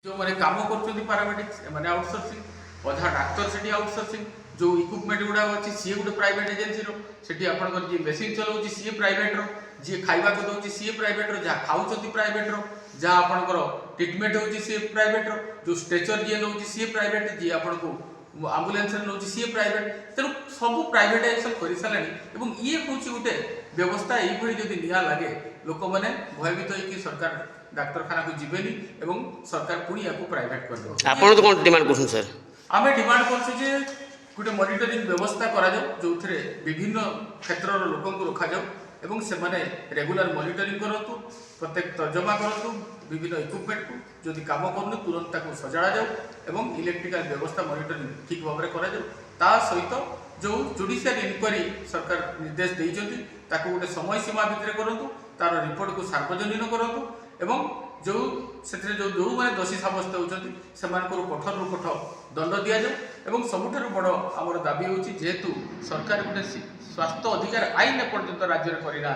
जो मैंने काम कर पारामेडिक्स मैंने आउटसोर्सिंग अधा डाक्तर से आउटसोर्सिंग जो इक्विपमेंट गुड़ा अच्छी सी गोटे प्राइवेट एजेन्सी री आप जी मेसीन चलाऊँ सी प्राइवेट जी खावा को दौर सी प्राइवेट जहाँ खाऊँ प्राइवेट जहाँ आपंकर ट्रिटमेंट हो सी प्राइवेट जो स्ट्रेचर जी नौ सी प्राइवेट जी आपको आम्बुलांस नौ सी प्राइवेट तेणु सब प्राइवेटाइजेसन कर सारे ये हूँ गोटे व्यवस्था ये जदि निया लगे लोक मैंने भयभीत हो सरकार डाक्तखाना को जीवेनी एवं सरकार पुणी या प्राइवेट कर आप तो कौन डिमांड कर सर आम डिमांड कर गोटे मॉनिटरिंग व्यवस्था करा जो थे विभिन्न क्षेत्र लोक रखा एवं से माने रेगुलर मॉनिटरिंग करतु प्रत्येक तर्जमा करतु विभिन्न इक्विपमेंट को जदि काम करनु तुरंत ताको सजाड़ा जाऊ एवं इलेक्ट्रिकल व्यवस्था मॉनिटरिंग ठीक भाव में करा ता सहित जो जुडिशियल इनक्वारी सरकार निर्देश देइछन्ति ताको गोटे समय सीमा भितर करतु तार रिपोर्ट को सार्वजनिक करतु एवं जो से जो मैंने दोषी सब्यस्त होती से कठोर कठोर दंड दि जाऊ सबुठ बड़ आम दाबी होची जेहेतु सरकार गोटे स्वास्थ्य अधिकार आईन एपर्यंत राज्य में करना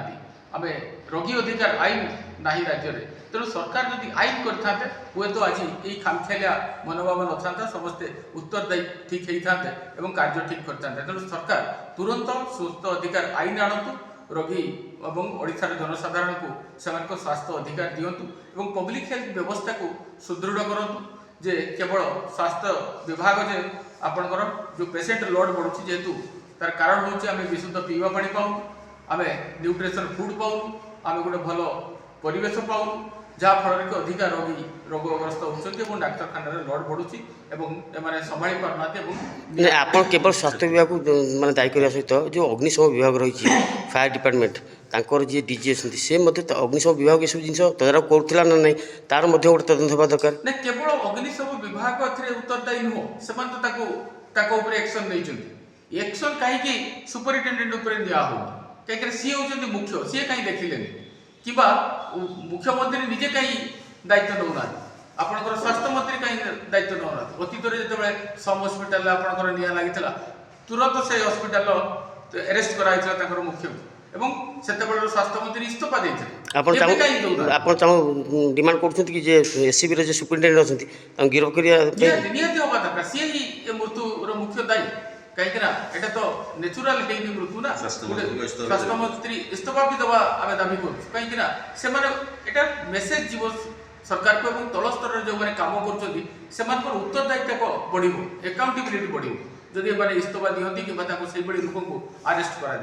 आम रोगी अधिकार आईन ना राज्य में तेणु सरकार जदि आईन करते हुए तो आज ये खामखियालिया मनोभाव न था समस्ते उत्तरदायी ठीक होता है कार्य ठीक करते तेणु सरकार तुरंत स्वास्थ्य अधिकार आईन आणतु रोगी एवं ओडिशार जनसाधारण को सेमानक स्वास्थ्य अधिकार दिंतु एवं पब्लिक हेल्थ व्यवस्था को सुदृढ़ करतु जे केवल स्वास्थ्य विभाग जे आपणकर जो पेसेंट लोड बढ़ुची जेहेतु तार कारण हूँ आम विशुद्ध पीवा पानी पाऊँ आम न्यूट्रिशन फूड पाऊँ आम गोटे भल परिवेश पाऊँ जहाँफल कि अधिका रोगी रोगग्रस्त होती डाक्तखाना लोड बढ़ुची संभाली पारना आप केवल स्वास्थ्य विभाग को माने दायी करने सहित जो अग्निशम विभाग रही फायर डिपार्टमेंट तांकर जी डीजी अच्छे से अग्निशम विभाग ये सब जिन तदारख करूला ना ना तार गोटे तदंत होगा दरकार ना केवल अग्निशम विभाग उत्तरदायी नुह से एक्शन नहीं एक्शन कहीं सुपरिटेडेट कहीं सी हूँ मुख्य सी कहीं देखिले कि मुख्यमंत्री निजे कहीं दायित्व नौना आपंकर स्वास्थ्य मंत्री कहीं दायित्व नौना अतीत जो सम हस्पिटाल आपंकर निया लगी तुरंत से हस्पिटाल अरेस्ट कराई मुख्य एवं से स्वास्थ्य मंत्री इस्तीफा देते आप डिमांड कर एससीबी सुपरिटेडेंट अच्छा गिरफ करवा दरकार सी ही मृत्युर मुख्य दायी कहीं एटा तो नेचुराल मृत्यु ना स्वास्थ्य मंत्री इस्तीफा भी दवा आम दाबी करूँ कहीं मेसेज जीव सरकार को तल स्तर जो मैंने कम कर उत्तरदायित्व बढ़ एकाउंटेबिलिटी बढ़ जदि मैंने इस्तीफा दिखती कि लोक को अरेस्ट करा